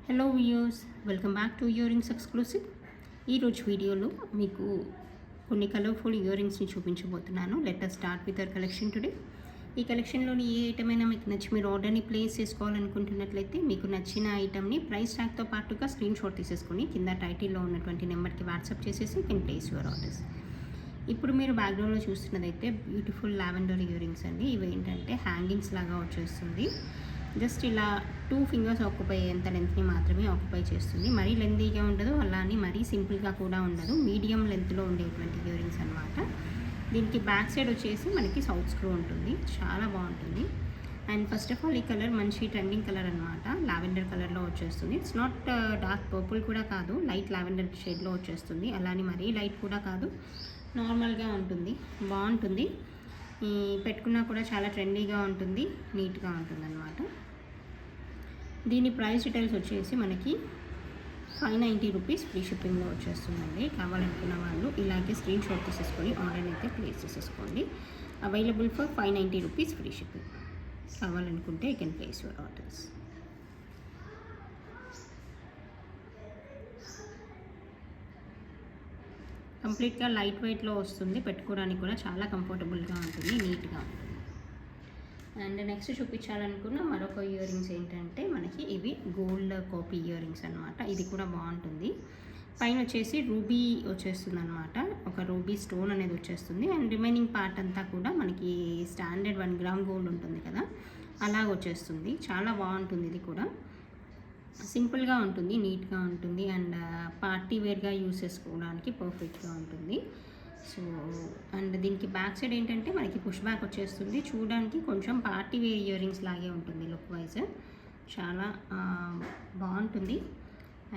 Hello viewers, welcome back to earrings exclusive. ఈరోజు వీడియోలో మీకు కొన్ని కలర్ఫుల్ ఇయరింగ్స్ని చూపించబోతున్నాను. Let us start with our collection today. ఈ కలెక్షన్లోని ఏ ఐటమ్ అయినా మీకు నచ్చి మీరు ఆర్డర్ని ప్లేస్ చేసుకోవాలనుకుంటున్నట్లయితే మీకు నచ్చిన ఐటమ్ని ప్రైస్ ట్యాగ్తో పాటుగా స్క్రీన్ షాట్ తీసేసుకొని కింద టైటిల్లో ఉన్నటువంటి నెంబర్కి వాట్సాప్ చేసేసి కెన్ ప్లేస్ యువర్ ఆర్డర్స్. ఇప్పుడు మీరు బ్యాక్గ్రౌండ్లో చూస్తున్నదైతే బ్యూటిఫుల్ లావెండర్ ఇయరింగ్స్ అండి. ఇవి ఏంటంటే హ్యాంగింగ్స్ లాగా వచ్చేస్తుంది. జస్ట్ ఇలా 2 ఫింగర్స్ ఆక్యుపై అయ్యేంత లెంత్ని మాత్రమే ఆక్యుపై చేస్తుంది. మరీ లెంతీగా ఉండదు, అలా అని మరీ సింపుల్గా కూడా ఉండదు. మీడియం లెంత్లో ఉండేటువంటి ఇయరింగ్స్ అనమాట. దీనికి బ్యాక్ సైడ్ వచ్చేసి మనకి సౌత్ స్క్రూ ఉంటుంది, చాలా బాగుంటుంది. అండ్ ఫస్ట్ ఆఫ్ ఆల్ ఈ కలర్ మంచి ట్రెండింగ్ కలర్ అనమాట. లావెండర్ కలర్లో వచ్చేస్తుంది. ఇట్స్ నాట్ డార్క్ పర్పుల్ కూడా కాదు, లైట్ లావెండర్ షేడ్లో వచ్చేస్తుంది. అలానే మరీ లైట్ కూడా కాదు, నార్మల్గా ఉంటుంది, బాగుంటుంది. ఈ పెట్టుకున్నా కూడా చాలా ట్రెండీగా ఉంటుంది, నీట్గా ఉంటుంది అనమాట. దీని ప్రైస్ డీటెయిల్స్ వచ్చేసి మనకి 590 రూపీస్ ఫ్రీ షిప్పింగ్లో వచ్చేస్తుందండి. కావాలనుకున్న వాళ్ళు ఇలాగే స్క్రీన్ షాట్ తీసేసుకొని ఆర్డర్ అయితే ప్లేస్ చేసేసుకోండి. Available for 590 rupees free shipping. కావాలనుకుంటే you can place your orders. కంప్లీట్గా లైట్ వెయిట్లో వస్తుంది, పెట్టుకోవడానికి కూడా చాలా కంఫర్టబుల్గా ఉంటుంది, నీట్గా ఉంటుంది. అండ్ నెక్స్ట్ చూపించాలనుకున్న మరొక ఇయరింగ్స్ ఏంటంటే మనకి ఇవి గోల్డ్ కాపీ ఇయరింగ్స్ అనమాట. ఇది కూడా బాగుంటుంది. పైన వచ్చేసి రూబీ వచ్చేస్తుంది అనమాట, ఒక రూబీ స్టోన్ అనేది వచ్చేస్తుంది. అండ్ రిమైనింగ్ పార్ట్ అంతా కూడా మనకి స్టాండర్డ్ 1 గ్రామ్ గోల్డ్ ఉంటుంది కదా, అలాగ వచ్చేస్తుంది. చాలా బాగుంటుంది. ఇది కూడా సింపుల్గా ఉంటుంది, నీట్గా ఉంటుంది. అండ్ పార్టీ వేర్గా యూస్ చేసుకోవడానికి పర్ఫెక్ట్గా ఉంటుంది. సో అండ్ దీనికి బ్యాక్ సైడ్ ఏంటంటే మనకి పుష్ బ్యాక్ వచ్చేస్తుంది. చూడడానికి కొంచెం పార్టీ వేర్ ఇయరింగ్స్ లాగే ఉంటుంది లుక్ వైజ్, చాలా బాగుంటుంది.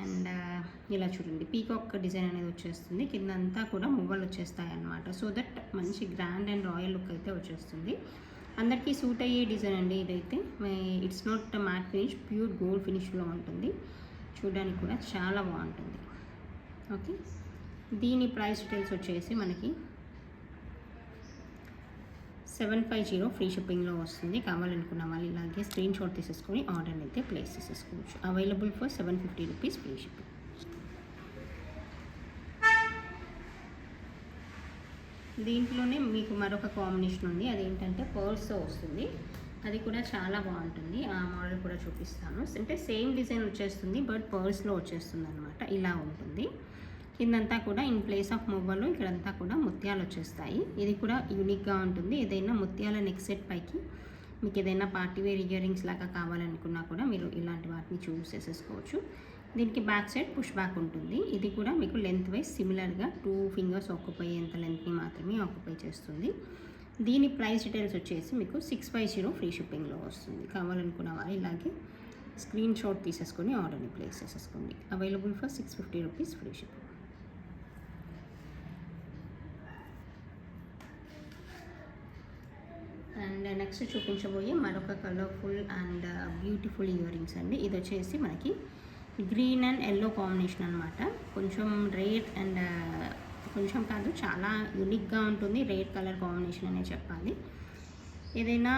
అండ్ ఇలా చూడండి, పీకాక్ డిజైన్ అనేది వచ్చేస్తుంది. కిందంతా కూడా మువ్వలు వచ్చేస్తాయి అన్నమాట. సో దట్ మంచి గ్రాండ్ అండ్ రాయల్ లుక్ అయితే వచ్చేస్తుంది. అందరికీ సూట్ అయ్యే డిజైన్ అండి ఇదైతే. It's not matte finish, pure gold ఫినిష్లో ఉంటుంది. చూడడానికి కూడా చాలా బాగుంటుంది. ఓకే, దీని ప్రైస్ డీటెయిల్స్ వచ్చేసి మనకి 750 ఫ్రీ షిప్పింగ్లో వస్తుంది. కావాలనుకున్న వాళ్ళు ఇలాగే స్క్రీన్ షాట్ తీసేసుకొని ఆర్డర్ని అయితే ప్లేస్ చేసేసుకోవచ్చు. Available for 750 rupees free shipping. దీంట్లోనే మీకు మరొక కాంబినేషన్ ఉంది, అదేంటంటే పర్ల్స్తో వస్తుంది. అది కూడా చాలా బాగుంటుంది. ఆ మోడల్ కూడా చూపిస్తాను. అంటే సేమ్ డిజైన్ వచ్చేస్తుంది, బట్ పర్ల్స్లో వచ్చేస్తుంది అనమాట. ఇలా ఉంటుంది. కిందంతా కూడా ఇన్ ప్లేస్ ఆఫ్ మువ్వలు ఇక్కడంతా కూడా ముత్యాలు వచ్చేస్తాయి. ఇది కూడా యూనిక్గా ఉంటుంది. ఏదైనా ముత్యాల నెక్ సెట్ పైకి మీకు ఏదైనా పార్టీ వేర్ ఇయరింగ్స్ లాగా కావాలనుకున్నా కూడా మీరు ఇలాంటి వాటిని చూస్ చేసేసుకోవచ్చు. దీనికి బ్యాక్ సైడ్ పుష్ బ్యాక్ ఉంటుంది. ఇది కూడా మీకు లెంత్ వైజ్ సిమిలర్గా 2 ఫింగర్స్ ఆక్యుపై అయ్యేంత లెంత్ని మాత్రమే ఆక్యుపై చేస్తుంది. దీని ప్రైస్ డీటెయిల్స్ వచ్చేసి మీకు 650 ఫ్రీ షిప్పింగ్లో వస్తుంది. కావాలనుకున్న వాళ్ళు ఇలాగే స్క్రీన్ షాట్ తీసేసుకొని ఆర్డర్ని ప్లేస్ చేసేసుకోండి. Available for 650 rupees free shipping. And next చూపించబోయే మరొక కలర్ఫుల్ అండ్ బ్యూటిఫుల్ ఇయరింగ్స్ అండి. ఇది వచ్చేసి మనకి గ్రీన్ అండ్ ఎల్లో కాంబినేషన్ అనమాట. కొంచెం రేర్ అండ్ కొంచెం కాదు, చాలా యూనిక్గా ఉంటుంది. రేర్ కలర్ కాంబినేషన్ అనే చెప్పాలి. ఏదైనా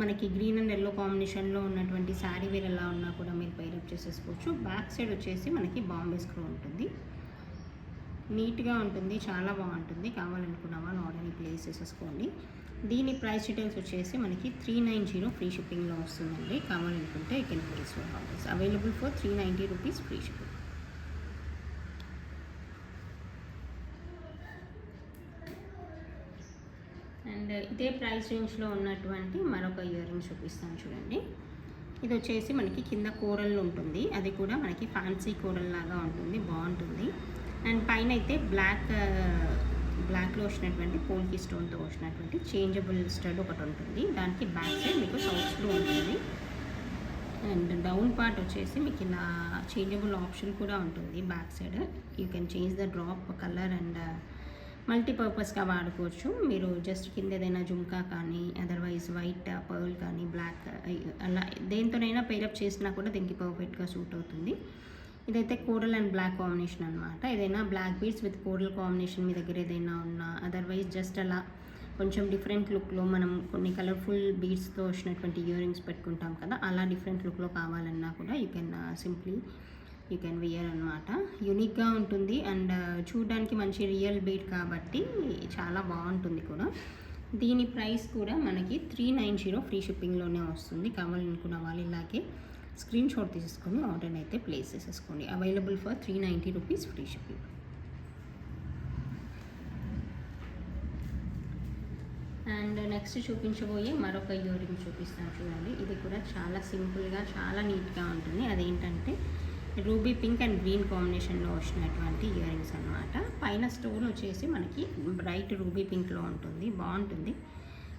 మనకి గ్రీన్ అండ్ ఎల్లో కాంబినేషన్లో ఉన్నటువంటి శారీ వేర్ ఎలా ఉన్నా కూడా మీరు పైరప్ చేసేసుకోవచ్చు. బ్యాక్ సైడ్ వచ్చేసి మనకి బాంబే స్క్రూ ఉంటుంది, నీట్గా ఉంటుంది, చాలా బాగుంటుంది. కావాలనుకున్న వాళ్ళు ఆర్డర్ని ప్లేస్ చేసేసుకోండి. దీని ప్రైస్ డీటెయిల్స్ వచ్చేసి మనకి 390 ఫ్రీ షిప్పింగ్లో వస్తుందండి. కావాలనుకుంటే you can place your orders. Available for 390 rupees free shipping. And ఇదే ప్రైస్ రేంజ్లో ఉన్నటువంటి మరొక ఇయరింగ్ చూపిస్తాను చూడండి. ఇది వచ్చేసి మనకి కింద కోరల్ ఉంటుంది, అది కూడా మనకి ఫ్యాన్సీ కోరల్ లాగా ఉంటుంది, బాగుంటుంది. అండ్ పైన అయితే బ్లాక్లో వచ్చినటువంటి పోల్కి స్టోన్తో వచ్చినటువంటి చేంజబుల్ స్టడ్ ఒకటి ఉంటుంది. దానికి బ్యాక్ సైడ్ మీకు సౌత్ స్క్రూ ఉంటుంది. అండ్ డౌన్ పార్ట్ వచ్చేసి మీకు ఇలా చేంజబుల్ ఆప్షన్ కూడా ఉంటుంది back side. You can change the drop colour and మల్టీపర్పస్గా వాడుకోవచ్చు. మీరు జస్ట్ కింద ఏదైనా జుమ్కా కానీ అదర్వైజ్ వైట్ పర్ల్ కానీ బ్లాక్ అలా దేంతోనైనా పేరప్ చేసినా కూడా దీనికి పర్ఫెక్ట్గా సూట్ అవుతుంది. ఇదైతే కోరల్ అండ్ బ్లాక్ కాంబినేషన్ అనమాట. ఏదైనా black beads with coral combination మీ దగ్గర ఏదైనా ఉన్నా, అదర్వైజ్ జస్ట్ అలా కొంచెం డిఫరెంట్ లుక్లో మనం కొన్ని కలర్ఫుల్ బీడ్స్తో వచ్చినటువంటి ఇయరింగ్స్ పెట్టుకుంటాం కదా, అలా డిఫరెంట్ లుక్లో కావాలన్నా కూడా you can simply you can wear అనమాట. యూనిక్గా ఉంటుంది అండ్ చూడడానికి మంచి రియల్ బీడ్ కాబట్టి చాలా బాగుంటుంది కూడా. దీని ప్రైస్ కూడా మనకి 390 ఫ్రీ షిప్పింగ్లోనే వస్తుంది. కావాలనుకున్న వాళ్ళు ఇలాగే స్క్రీన్ షాట్ తీసుకొని ఆర్డర్ అయితే ప్లేస్ చేసేసుకోండి. Available for 390 rupees free shipping. And next చూపించబోయే మరొక ఇయర్ రింగ్ చూపిస్తాను చూడండి. ఇది కూడా చాలా సింపుల్గా చాలా నీట్గా ఉంటుంది. అదేంటంటే రూబీ పింక్ అండ్ గ్రీన్ కాంబినేషన్లో వచ్చినటువంటి ఇయర్ రింగ్స్ అనమాట. పైన స్టోన్ వచ్చేసి మనకి బ్రైట్ రూబీ పింక్లో ఉంటుంది, బాగుంటుంది.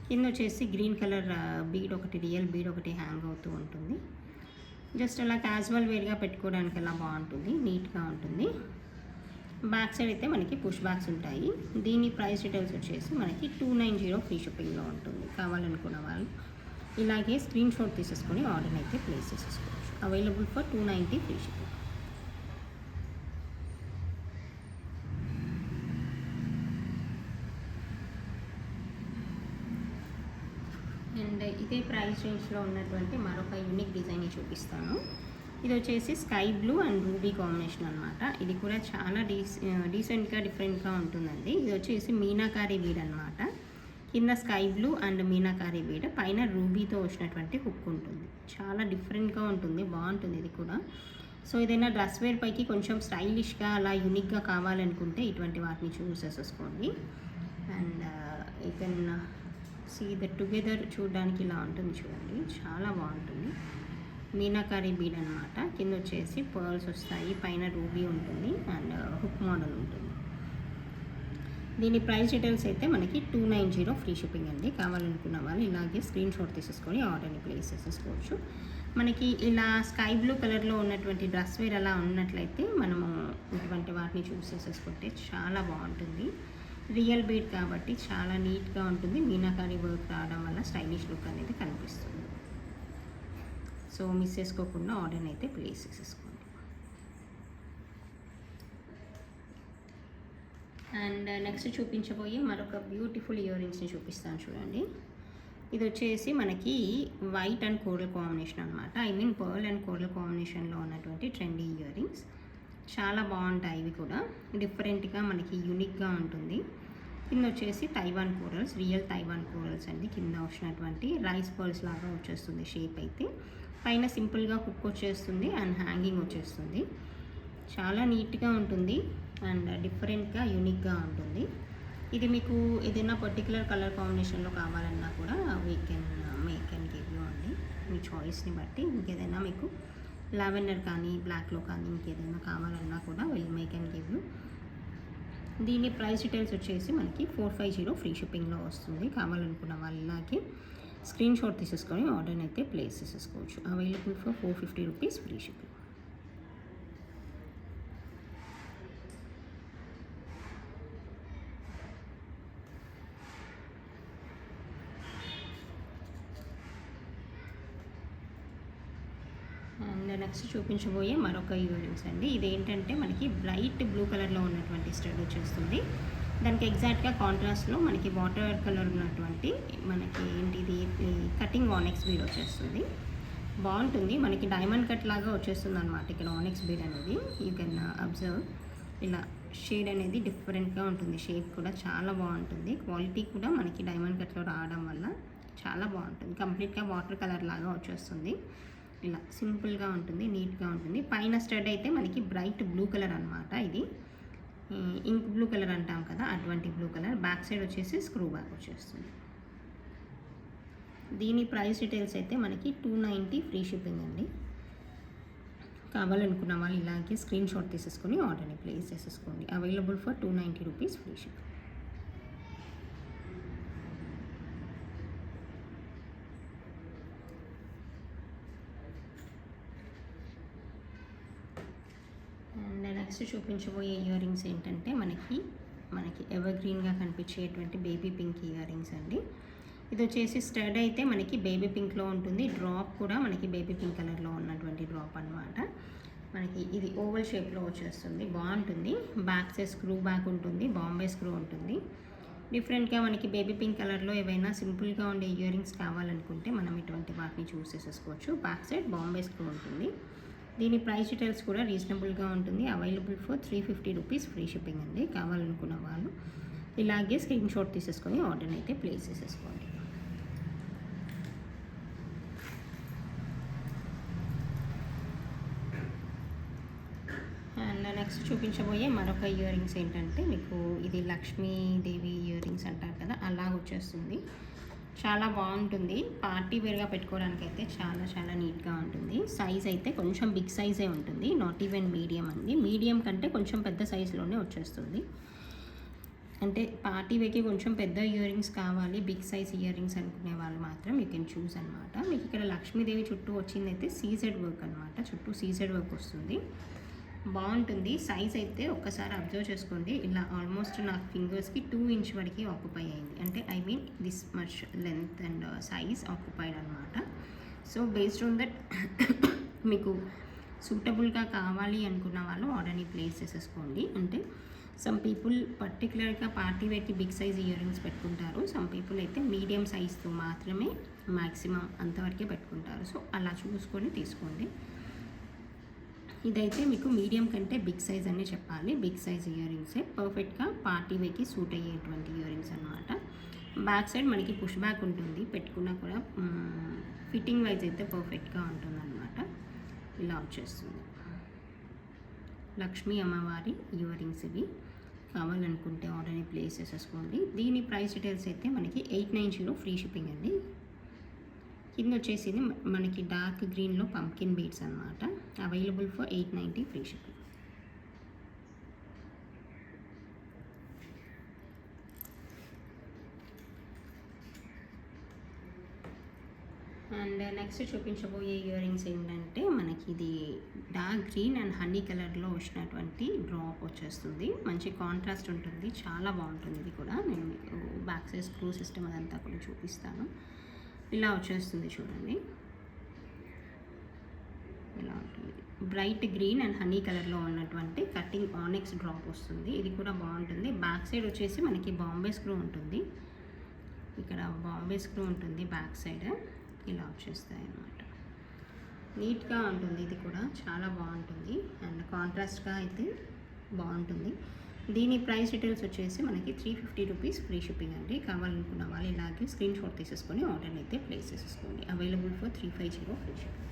కింద వచ్చేసి గ్రీన్ కలర్ బీడ్ ఒకటి, రియల్ బీడ్ ఒకటి హ్యాంగ్ అవుతూ ఉంటుంది. జస్ట్ అలా క్యాజువల్ వేర్గా పెట్టుకోవడానికి అలా బాగుంటుంది, నీట్గా ఉంటుంది. బ్యాక్ సైడ్ అయితే మనకి పుష్ బ్యాక్స్ ఉంటాయి. దీని ప్రైస్ డీటెయిల్స్ వచ్చేసి మనకి 290 ఫ్రీ షిప్పింగ్లో ఉంటుంది. కావాలనుకున్న వాళ్ళు ఇలాగే స్క్రీన్ షాట్ తీసేసుకొని ఆర్డర్ అయితే ప్లేస్ చేసేసుకోవచ్చు. Available for 290 free shipping. And ఇదే ప్రైస్ రేంజ్లో ఉన్నటువంటి మరొక యూనిక్ డిజైన్ చూపిస్తాను. ఇది వచ్చేసి sky blue and ruby combination అనమాట. ఇది కూడా చాలా డీసెంట్గా డిఫరెంట్గా ఉంటుందండి. ఇది వచ్చేసి మీనాకారి బీడ్ అనమాట. కింద sky blue and meenakari bead, పైన రూబీతో వచ్చినటువంటి హుక్ ఉంటుంది. చాలా డిఫరెంట్గా ఉంటుంది, బాగుంటుంది ఇది కూడా. సో ఏదైనా డ్రెస్ వేర్ పైకి కొంచెం స్టైలిష్గా అలా యూనిక్గా కావాలనుకుంటే ఇటువంటి వాటిని చూస్ చేసేసుకోండి. And you can see the together చూడడానికి ఇలా ఉంటుంది చూడండి, చాలా బాగుంటుంది. మీనాకారి బీడ్ అనమాట. కింద వచ్చేసి పర్ల్స్ వస్తాయి, పైన రూబీ ఉంటుంది అండ్ హుక్ మోడల్ ఉంటుంది. దీని ప్రైస్ డీటెయిల్స్ అయితే మనకి 290 ఫ్రీ షిప్పింగ్ అండి. కావాలనుకున్న వాళ్ళు ఇలాగే స్క్రీన్ షాట్ తీసేసుకొని ఆర్డర్ని ప్లేస్ చేసేసుకోవచ్చు. మనకి ఇలా స్కై బ్లూ కలర్లో ఉన్నటువంటి డ్రెస్ వేర్ అలా ఉన్నట్లయితే మనము ఇటువంటి వాటిని చూస్ చేసేసుకుంటే చాలా బాగుంటుంది. రియల్ బీడ్ కాబట్టి చాలా నీట్గా ఉంటుంది. మీనాకారి వర్క్ రావడం వల్ల స్టైలిష్ లుక్ అనేది కనిపిస్తుంది. సో మిస్ చేసుకోకుండా ఆర్డర్ని అయితే ప్లేస్ చేసేసుకోండి. అండ్ నెక్స్ట్ చూపించబోయే మరొక బ్యూటిఫుల్ ఇయర్ రింగ్స్ని చూపిస్తాను చూడండి. ఇది వచ్చేసి మనకి వైట్ అండ్ కోరల్ కాంబినేషన్ అనమాట. పర్ల్ అండ్ కోరల్ కాంబినేషన్లో ఉన్నటువంటి ట్రెండీ ఇయర్ రింగ్స్ చాలా బాగుంటాయి. ఇవి కూడా డిఫరెంట్గా మనకి యూనిక్గా ఉంటుంది. కింద వచ్చేసి Taiwan corals, real Taiwan corals అండి. కింద వచ్చినటువంటి రైస్ పర్ల్స్ లాగా వచ్చేస్తుంది షేప్ అయితే. పైన సింపుల్గా హుక్ వచ్చేస్తుంది అండ్ హ్యాంగింగ్ వచ్చేస్తుంది. చాలా నీట్గా ఉంటుంది అండ్ డిఫరెంట్గా యూనిక్గా ఉంటుంది. ఇది మీకు ఏదైనా పర్టికులర్ కలర్ కాంబినేషన్లో కావాలన్నా కూడా we can make and give you అండి. మీ చాయిస్ని బట్టి ఇంకేదైనా మీకు లావెండర్ కానీ బ్లాక్లో కానీ ఇంకేదైనా కావాలన్నా కూడా will make and give you. దీని ప్రైస్ డీటెయిల్స్ వచ్చేసి మనకి 450 ఫ్రీ షిప్పింగ్లో వస్తుంది. కావాలనుకున్న వాళ్ళకి స్క్రీన్ షాట్ తీసేసుకొని ఆర్డర్ని అయితే ప్లేస్ చేసేసుకోవచ్చు. Available for 450 rupees free shipping. And next చూపించబోయే మరొక ఇయర్ రింగ్స్ అండి. ఇదేంటంటే మనకి బ్రైట్ బ్లూ కలర్లో ఉన్నటువంటి స్టడ్ వచ్చేస్తుంది. దానికి ఎగ్జాక్ట్గా కాంట్రాస్ట్లో మనకి వాటర్ కలర్ ఉన్నటువంటి మనకి ఏంటిది కటింగ్ ఆనెక్స్ బీడ్ వచ్చేస్తుంది. బాగుంటుంది, మనకి డైమండ్ కట్ లాగా వచ్చేస్తుంది అనమాట. ఇక్కడ ఆనెక్స్ బీడ్ అనేది యూ కెన్ అబ్జర్వ్. ఇలా షేడ్ అనేది డిఫరెంట్గా ఉంటుంది, షేప్ కూడా చాలా బాగుంటుంది. క్వాలిటీ కూడా మనకి డైమండ్ కట్లో రావడం వల్ల చాలా బాగుంటుంది. కంప్లీట్గా వాటర్ కలర్ లాగా వచ్చేస్తుంది. ఇలా సింపుల్గా ఉంటుంది, నీట్గా ఉంటుంది. పైన స్టడ్ అయితే మనకి బ్రైట్ బ్లూ కలర్ అనమాట. ఇది ఇంక్ బ్లూ కలర్ అంటాం కదా, అటువంటి బ్లూ కలర్. బ్యాక్ సైడ్ వచ్చేసి స్క్రూ బ్యాక్ వచ్చేస్తుంది. దీని ప్రైస్ డీటెయిల్స్ అయితే మనకి 290 ఫ్రీ షిప్పింగ్ అండి. కావాలనుకున్న వాళ్ళు ఇలాగే స్క్రీన్ షాట్ తీసేసుకొని ఆర్డర్ని ప్లేస్ చేసేసుకోండి. Available for 290 rupees free shipping. And next చూపించబోయే ఇయర్ రింగ్స్ ఏంటంటే మనకి ఎవర్ గ్రీన్గా కనిపించేటువంటి బేబీ పింక్ ఇయర్ రింగ్స్ అండి. ఇది వచ్చేసి స్టడ్ అయితే మనకి బేబీ పింక్లో ఉంటుంది. డ్రాప్ కూడా మనకి బేబీ పింక్ కలర్లో ఉన్నటువంటి డ్రాప్ అనమాట. మనకి ఇది ఓవల్ షేప్లో వచ్చేస్తుంది, బాగుంటుంది. బ్యాక్ సైడ్ స్క్రూ బ్యాక్ ఉంటుంది, బాంబే స్క్రూ ఉంటుంది. డిఫరెంట్గా మనకి బేబీ పింక్ కలర్లో ఏవైనా సింపుల్గా ఉండే ఇయర్ రింగ్స్ కావాలనుకుంటే మనం ఇటువంటి వాటిని చూస్ చేసేసుకోవచ్చు. బ్యాక్ సైడ్ బాంబే స్క్రూ ఉంటుంది. దీని ప్రైస్ డీటెయిల్స్ కూడా రీజనబుల్గా ఉంటుంది. Available for 350 rupees free shipping అండి. కావాలనుకున్న వాళ్ళు ఇలాగే స్క్రీన్ షాట్ తీసేసుకొని ఆర్డర్ని అయితే ప్లేస్ చేసేసుకోండి. అండ్ నెక్స్ట్ చూపించబోయే మరొక ఇయర్ రింగ్స్ ఏంటంటే మీకు ఇది లక్ష్మీదేవి ఇయర్ రింగ్స్ అంటారు కదా, అలాగ వచ్చేస్తుంది. చాలా బాగుంటుంది. పార్టీ వేర్గా పెట్టుకోవడానికి అయితే చాలా చాలా నీట్గా ఉంటుంది. సైజ్ అయితే కొంచెం బిగ్ సైజే ఉంటుంది, నాట్ ఈవెన్ మీడియం అండి. మీడియం కంటే కొంచెం పెద్ద సైజులోనే వచ్చేస్తుంది. అంటే పార్టీ వేర్కి కొంచెం పెద్ద ఇయర్ రింగ్స్ కావాలి, బిగ్ సైజ్ ఇయర్ రింగ్స్ అనుకునే వాళ్ళు మాత్రం యూ కెన్ చూస్ అనమాట. మీకు ఇక్కడ లక్ష్మీదేవి చుట్టూ వచ్చిందైతే సీజెడ్ వర్క్ అనమాట. చుట్టూ సీజెడ్ వర్క్ వస్తుంది, బాగుంటుంది. సైజ్ అయితే ఒక్కసారి అబ్జర్వ్ చేసుకోండి. ఇలా ఆల్మోస్ట్ నాకు ఫింగర్స్కి 2 ఇంచ్ వరకు ఆక్యుపై అయింది. అంటే I mean this much length and size occupied అనమాట. సో బేస్డ్ ఆన్ దట్ మీకు సూటబుల్గా కావాలి అనుకున్న వాళ్ళు ఆర్డర్ని ప్లేస్ చేసేసుకోండి. అంటే సమ్ పీపుల్ పర్టికులర్గా పార్టీ వేర్కి బిగ్ సైజ్ ఇయర్ రింగ్స్ పెట్టుకుంటారు. సమ్ పీపుల్ అయితే మీడియం సైజ్తో మాత్రమే మ్యాక్సిమం అంతవరకే పెట్టుకుంటారు. సో అలా చూసుకొని తీసుకోండి. ఇదైతే మీకు మీడియం కంటే బిగ్ సైజ్ అని చెప్పాలి. బిగ్ సైజ్ ఇయర్ రింగ్సే పర్ఫెక్ట్గా పార్టీ వేర్కి సూట్ అయ్యేటువంటి ఇయర్ రింగ్స్ అనమాట. బ్యాక్ సైడ్ మనకి పుష్ బ్యాక్ ఉంటుంది, పెట్టుకున్నా కూడా ఫిట్టింగ్ వైజ్ అయితే పర్ఫెక్ట్గా ఉంటుంది అనమాట. ఇలా వచ్చేస్తుంది లక్ష్మీ అమ్మవారి ఇయర్ రింగ్స్ ఇవి. కావాలనుకుంటే ఆర్డర్ని ప్లేస్ చేసేసుకోండి. దీని ప్రైస్ డీటెయిల్స్ అయితే మనకి 890 ఫ్రీ షిప్పింగ్ అండి. కింద వచ్చేసి మనకి డార్క్ గ్రీన్లో పంకిన్ బీడ్స్ అనమాట. Available for 890 free shipping. And next చూపించబోయే ఇయర్ రింగ్స్ ఏంటంటే మనకి ఇది డార్క్ గ్రీన్ అండ్ హనీ కలర్లో వచ్చినటువంటి డ్రాప్ వచ్చేస్తుంది. మంచి కాంట్రాస్ట్ ఉంటుంది, చాలా బాగుంటుంది. ఇది కూడా నేను మీకు బ్యాక్ సైడ్ స్క్రూ సిస్టమ్ అదంతా కూడా చూపిస్తాను. ఇలా వచ్చేస్తుంది చూడండి, ఇలా ఉంటుంది. బ్రైట్ గ్రీన్ అండ్ హనీ కలర్లో ఉన్నటువంటి కటింగ్ ఆనెక్స్ డ్రాప్ వస్తుంది. ఇది కూడా బాగుంటుంది. బ్యాక్ సైడ్ వచ్చేసి మనకి బాంబే స్క్రూ ఉంటుంది. ఇక్కడ బాంబే స్క్రూ ఉంటుంది బ్యాక్ సైడ్. ఇలా వచ్చేస్తాయి అన్నమాట. నీట్గా ఉంటుంది. ఇది కూడా చాలా బాగుంటుంది అండ్ కాంట్రాస్ట్గా అయితే బాగుంటుంది. దీని ప్రైస్ డీటెయిల్స్ వచ్చేసి మనకి 350 రూపీస్ ఫ్రీ షిప్పింగ్ అండి. కావాలనుకున్న వాళ్ళు ఇలాగే స్క్రీన్ షాట్ తీసేసుకొని ఆర్డర్ అయితే ప్లేస్ చేసేసుకోండి. Available for 350 free shipping.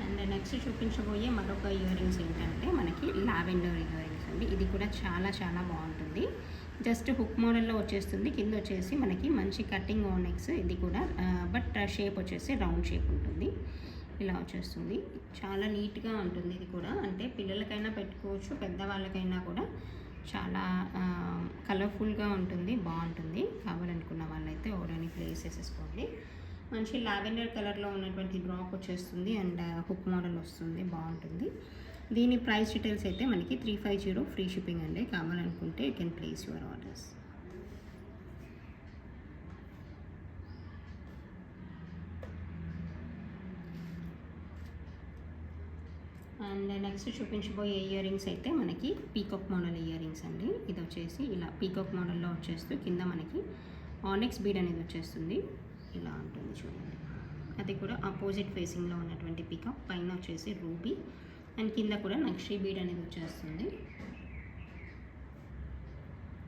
And next చూపించబోయే మరొక ఇయర్ రింగ్స్ ఏంటంటే మనకి లావెండర్ ఇయర్ రింగ్స్ అండి. ఇది కూడా చాలా చాలా బాగుంటుంది. జస్ట్ హుక్ మోడల్లో వచ్చేస్తుంది. కింద వచ్చేసి మనకి మంచి కటింగ్ ఆనెక్స్. ఇది కూడా బట్ షేప్ వచ్చేసి రౌండ్ షేప్ ఉంటుంది. ఇలా వచ్చేస్తుంది. చాలా నీట్గా ఉంటుంది. ఇది కూడా అంటే పిల్లలకైనా పెట్టుకోవచ్చు, పెద్దవాళ్ళకైనా కూడా చాలా కలర్ఫుల్గా ఉంటుంది, బాగుంటుంది. కావాలనుకున్న వాళ్ళైతే ఆర్డర్ని ప్లేస్ చేసేసుకోండి. మంచి లావెండర్ కలర్లో ఉన్నటువంటి డ్రాప్ వచ్చేస్తుంది అండ్ హుక్ మోడల్ వస్తుంది, బాగుంటుంది. దీని ప్రైస్ డీటెయిల్స్ అయితే మనకి 350 ఫ్రీ షిప్పింగ్ అండి. కావాలనుకుంటే you can place your orders. And next చూపించబోయే ఇయర్ రింగ్స్ అయితే మనకి పీకాక్ మోడల్ ఇయర్ రింగ్స్ అండి. ఇది వచ్చేసి ఇలా పీకాక్ మోడల్లో వచ్చేస్తూ కింద మనకి ఆనెక్స్ బీడ్ అనేది వచ్చేస్తుంది. ఇలా ఉంటుంది చూడండి. అది కూడా ఆపోజిట్ ఫేసింగ్లో ఉన్నటువంటి పీకాక్, పైన వచ్చేసి రూబీ అండ్ కింద కూడా నక్షీ బీడ్ అనేది వచ్చేస్తుంది.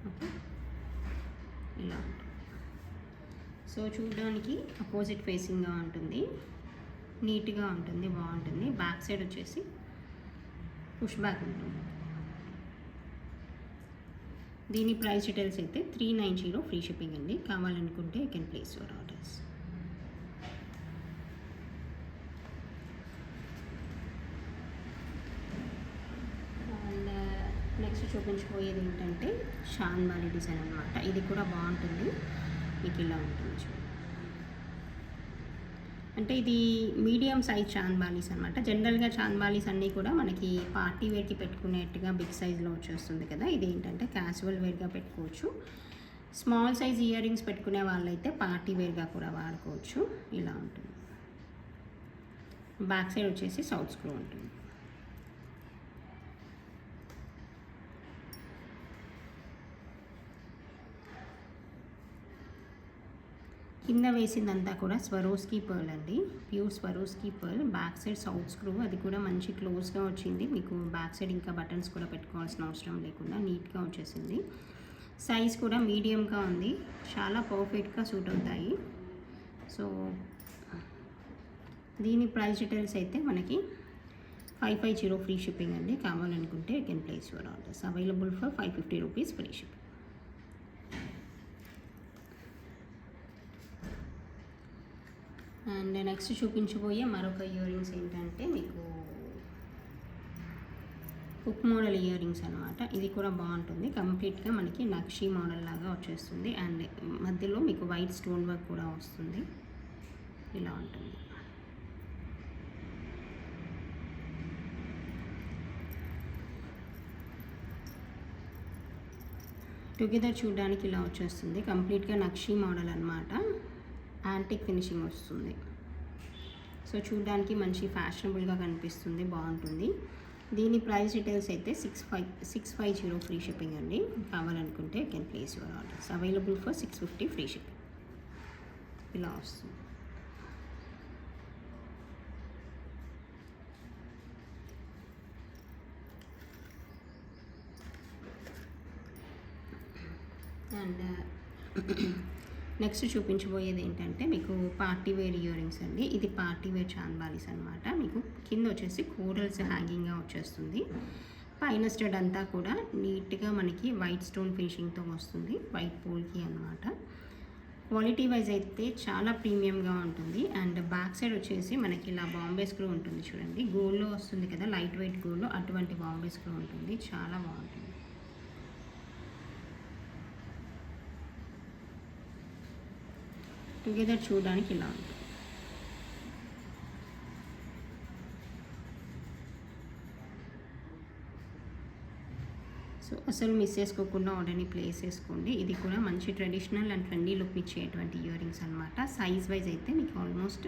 ఓకే, ఇలా ఉంటుంది. సో చూడడానికి అపోజిట్ ఫేసింగ్గా ఉంటుంది, నీట్గా ఉంటుంది, బాగుంటుంది. బ్యాక్ సైడ్ వచ్చేసి పుష్ బ్యాక్ ఉంటుంది. దీని ప్రైస్ డీటెయిల్స్ అయితే 390 ఫ్రీ షిప్పింగ్ అండి. కావాలనుకుంటే you can place your orders. And next చూపించబోయేది ఏంటంటే షాన్బాలి డిజైన్ అనమాట. ఇది కూడా బాగుంటుంది. మీకు ఇలా ఉంటుంది చూడండి. అంటే ఇది మీడియం సైజ్ చాన్బాలీస్ అనమాట. జనరల్గా చాన్బాలీస్ అన్నీ కూడా మనకి పార్టీ వేర్కి పెట్టుకునేట్టుగా బిగ్ సైజ్లో వచ్చేస్తుంది కదా. ఇది ఏంటంటే క్యాజువల్ వేర్గా పెట్టుకోవచ్చు. స్మాల్ సైజ్ ఇయర్ రింగ్స్ పెట్టుకునే వాళ్ళైతే పార్టీ వేర్గా కూడా వాడుకోవచ్చు. ఇలా ఉంటుంది. బ్యాక్ సైడ్ వచ్చేసి సౌత్ స్క్రూ ఉంటుంది. కింద వేసిందంతా కూడా స్వరోస్కీ పర్ల్ అండి, pure Swarovski pearl. Back side south screw, అది కూడా మంచి క్లోజ్గా వచ్చింది. మీకు బ్యాక్ సైడ్ ఇంకా బటన్స్ కూడా పెట్టుకోవాల్సిన అవసరం లేకుండా నీట్గా వచ్చేసింది. సైజ్ కూడా మీడియంగా ఉంది, చాలా పర్ఫెక్ట్గా సూట్ అవుతాయి. సో దీని ప్రైస్ డీటెయిల్స్ అయితే మనకి 550 ఫ్రీ షిప్పింగ్ అండి. కావాలనుకుంటే you can place your orders. Available for 550 rupees free shipping. And next చూపించబోయే మరొక ఇయర్ రింగ్స్ ఏంటంటే మీకు హుక్ మోడల్ ఇయర్ రింగ్స్ అనమాట. ఇది కూడా బాగుంటుంది, కంప్లీట్గా మనకి నక్షీ మోడల్ లాగా వచ్చేస్తుంది. అండ్ మధ్యలో మీకు వైట్ స్టోన్ వర్క్ కూడా వస్తుంది, ఇలా ఉంటుంది. టుగెదర్ చూడడానికి ఇలా వచ్చేస్తుంది, కంప్లీట్గా నక్షీ మోడల్ అనమాట. యాంటిక్ ఫినిషింగ్ వస్తుంది. సో చూడడానికి మంచి ఫ్యాషనబుల్గా కనిపిస్తుంది, బాగుంటుంది. దీని ప్రైస్ డీటెయిల్స్ అయితే 650 ఫ్రీ షిప్పింగ్ అండి. కావాలనుకుంటే you can place your orders. Available for 650 free shipping. ఇలా వస్తుంది. అండ్ నెక్స్ట్ చూపించబోయేది ఏంటంటే మీకు పార్టీ వేర్ ఇయర్ రింగ్స్ అండి. ఇది పార్టీ వేర్ చాన్బాలీస్ అనమాట. మీకు కింద వచ్చేసి కోరల్స్ హ్యాంగింగ్గా వచ్చేస్తుంది. పైన స్టడ్ అంతా కూడా నీట్గా మనకి వైట్ స్టోన్ ఫినిషింగ్తో వస్తుంది, వైట్ పోల్కి అనమాట. క్వాలిటీ వైజ్ అయితే చాలా ప్రీమియంగా ఉంటుంది. అండ్ బ్యాక్ సైడ్ వచ్చేసి మనకి ఇలా బాంబే స్క్రూ ఉంటుంది చూడండి, గోల్డ్లో వస్తుంది కదా, లైట్ వెయిట్ గోల్డ్లో అటువంటి బాంబే స్క్రూ ఉంటుంది, చాలా బాగుంటుంది. టుగెదర్ చూడడానికి ఇలా ఉంటుంది. సో అసలు మిస్ చేసుకోకుండా ఆర్డర్ని ప్లేస్ చేసుకోండి. ఇది కూడా మంచి ట్రెడిషనల్ అండ్ ట్రెండీ లుక్ ఇచ్చేటువంటి ఇయర్ రింగ్స్ అనమాట. సైజ్ వైజ్ అయితే మీకు ఆల్మోస్ట్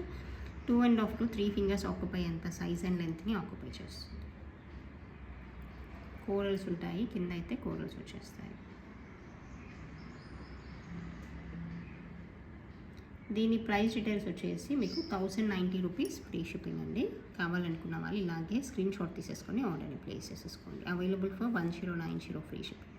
2.5 to 3 ఫింగర్స్ ఆక్యుపై అంత సైజ్ అండ్ లెంత్ని ఆక్యుపై చేస్తుంది. కోరల్స్ ఉంటాయి, కింద అయితే కోరల్స్ వచ్చేస్తాయి. దీని ప్రైస్ డీటెయిల్స్ వచ్చేసి మీకు 1090 రూపీస్ ఫ్రీ షిప్పింగ్ అండి. కావాలనుకున్న వాళ్ళు ఇలాగే స్క్రీన్ షాట్ తీసేసుకొని ఆర్డర్ని ప్లేస్ చేసేసుకోండి. Available for 1090 free shipping.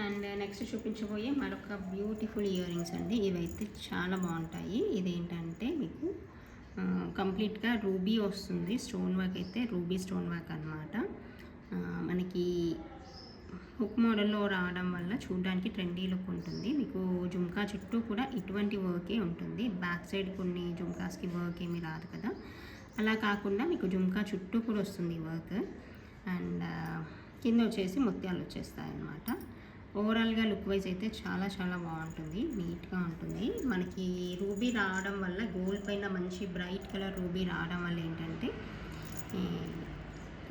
And next చూపించబోయే మరొక బ్యూటిఫుల్ ఇయర్ రింగ్స్ అండి. ఇవైతే చాలా బాగుంటాయి. ఇదేంటంటే మీకు కంప్లీట్గా రూబీ వస్తుంది, స్టోన్ వర్క్ అయితే రూబీ స్టోన్ వర్క్ అనమాట. మనకి హుక్ మోడల్లో రావడం వల్ల చూడడానికి ట్రెండీ లుక్ ఉంటుంది. మీకు జుమ్కా చుట్టూ కూడా ఇటువంటి వర్కే ఉంటుంది. బ్యాక్ సైడ్ కొన్ని జుమ్కాస్కి వర్క్ ఏమీ రాదు కదా, అలా కాకుండా మీకు జుమ్కా చుట్టూ కూడా వస్తుంది వర్క్. అండ్ కింద వచ్చేసి ముత్యాలు వచ్చేస్తాయి అన్నమాట. ఓవరాల్గా లుక్ వైజ్ అయితే చాలా చాలా బాగుంటుంది, నీట్గా ఉంటుంది. మనకి రూబీ రావడం వల్ల, గోల్డ్ పైన మంచి బ్రైట్ కలర్ రూబీ రావడం వల్ల ఏంటంటే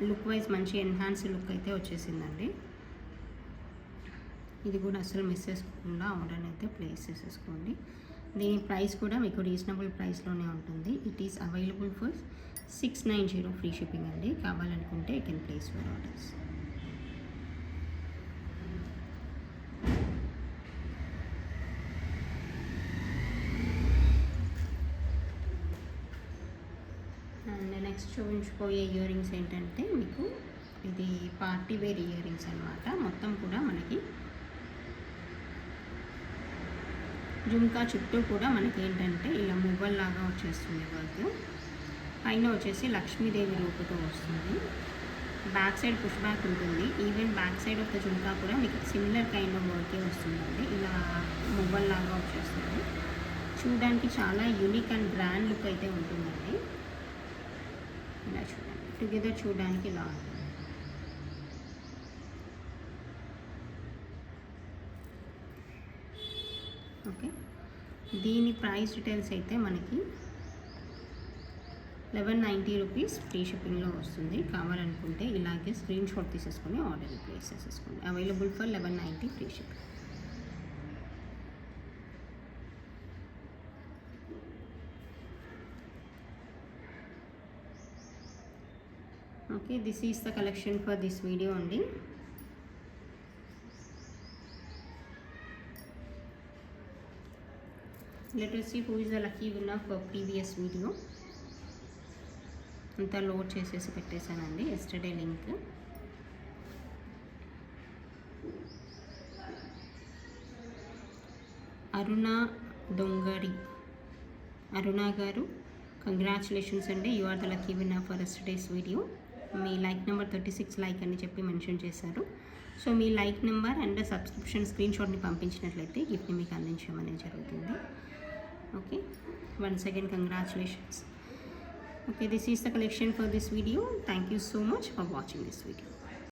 లుక్ వైజ్ మంచి ఎన్హాన్స్ లుక్ అయితే వచ్చేసిందండి. ఇది కూడా అసలు మిస్ చేసుకోకుండా ఆర్డర్ అయితే ప్లేస్ చేసేసుకోండి. దీని ప్రైస్ కూడా మీకు రీజనబుల్ ప్రైస్లోనే ఉంటుంది. It is available for 690 free shipping అండి. కావాలనుకుంటే you can place your orders. And next చూపించిపోయే ఇయర్ రింగ్స్ ఏంటంటే మీకు ఇది పార్టీ వేర్ ఇయర్ రింగ్స్ అనమాట. మొత్తం కూడా మనకి జుమ్కా చుట్టూ కూడా మనకి ఏంటంటే ఇలా మువ్వల్లాగా వచ్చేస్తుంది వర్క్. పైన వచ్చేసి లక్ష్మీదేవి రూపుతో వస్తుంది. బ్యాక్ సైడ్ పుష్ బ్యాక్ ఉంటుంది. Even back side of the jhumka కూడా మీకు సిమిలర్ కైండ్ ఆఫ్ వర్కే వస్తుందండి. ఇలా మువ్వల్లాగా వచ్చేస్తుంది. చూడడానికి చాలా యూనిక్ అండ్ బ్రాండ్ లుక్ అయితే ఉంటుందండి. ఇలా చూడండి, టుగెదర్ చూడడానికి ఇలా ఉంటుంది. ఓకే, దీని ప్రైస్ డీటెయిల్స్ అయితే మనకి 1190 రూపీస్ ఫ్రీ షిప్పింగ్లో వస్తుంది. కావాలనుకుంటే ఇలాగే స్క్రీన్ షాట్ తీసేసుకొని ఆర్డర్ ప్లేస్ చేసేసుకోండి. Available for 1190 free shipping. Okay, this is the collection for this video అండి. Let us see who is the lucky winner for previous video. అంతా లోడ్ చేసేసి పెట్టేశానండి ఎస్టర్డే లింక్. అరుణ దొంగరి, అరుణ గారు కంగ్రాచులేషన్స్ అండి, you are the lucky winner for yesterday's video. మీ like number 36 like అని చెప్పి mention చేశారు. సో మీ like number and subscription screen షాట్ని పంపించినట్లయితే గిఫ్ట్ని మీకు అందించడం అనేది జరుగుతుంది. Okay, once again congratulations. Okay, this is the collection for this video. Thank you so much for watching this video.